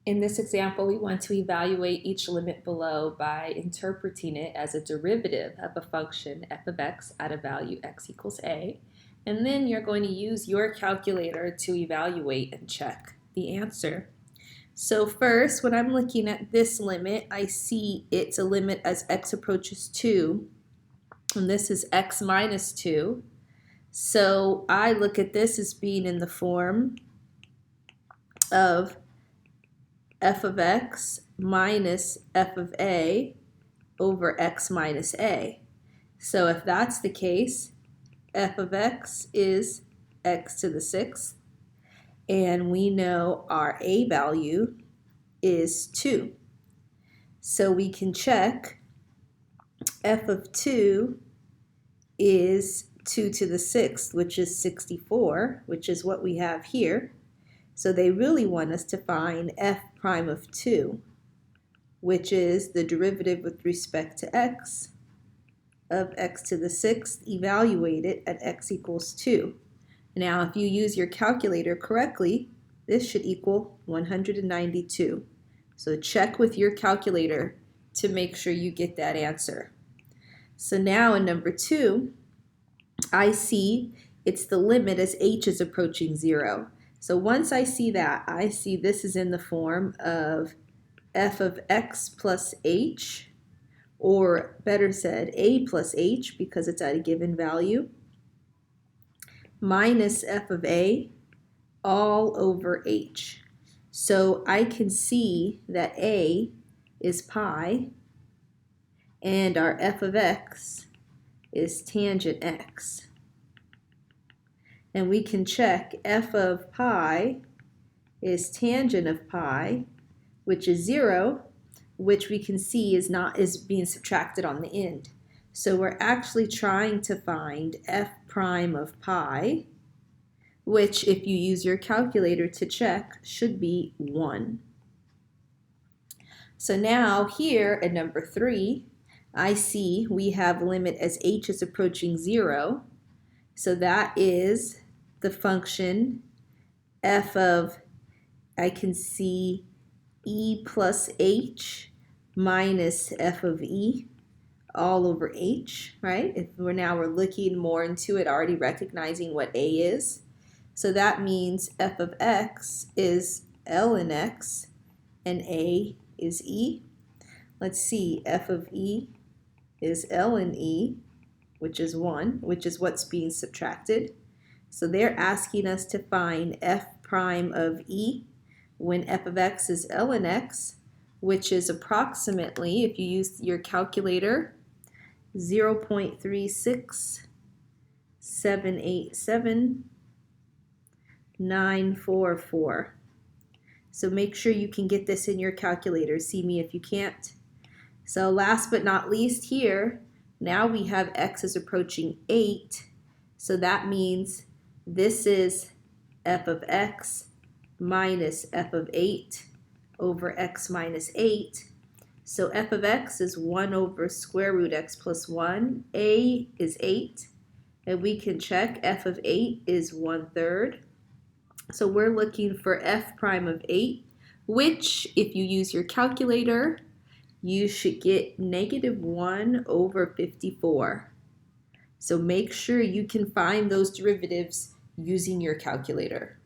In this example, we want to evaluate each limit below by interpreting it as a derivative of a function f of x at a value x equals a. And then you're going to use your calculator to evaluate and check the answer. So first, when I'm looking at this limit, I see it's a limit as x approaches 2, and this is x minus 2. So I look at this as being in the form of f of x minus f of a over x minus a. So if that's the case, f of x is x to the 6th, and we know our a value is 2. So we can check f of 2 is 2 to the 6th, which is 64, which is what we have here. So they really want us to find f prime of 2, which is the derivative with respect to x of x to the 6th evaluated at x equals 2. Now, if you use your calculator correctly, this should equal 192. So check with your calculator to make sure you get that answer. So now in number 2, I see it's the limit as h is approaching 0. So once I see that, I see this is in the form of f of x plus h, or better said, a plus h because it's at a given value, minus f of a all over h. So I can see that a is pi and our f of x is tangent x. And we can check f of pi is tangent of pi, which is 0, which we can see is being subtracted on the end. So we're actually trying to find f prime of pi, which if you use your calculator to check should be 1. So now here at number 3, I see we have limit as h is approaching 0. So that is the function f of, I can see e plus h minus f of e all over h, right? If we're looking more into it, already recognizing what a is. So that means f of x is ln x and a is e. Let's see, f of e is ln e, which is 1, which is what's being subtracted. So they're asking us to find f prime of e when f of x is ln x, which is approximately, if you use your calculator, 0.36787,944. So make sure you can get this in your calculator. See me if you can't. So last but not least here, now we have x is approaching 8. So that means this is f of x minus f of 8 over x minus 8. So f of x is 1 over square root x plus 1. A is 8. And we can check f of 8 is 1/3. So we're looking for f prime of 8, which if you use your calculator, you should get -1 over 54. So make sure you can find those derivatives using your calculator.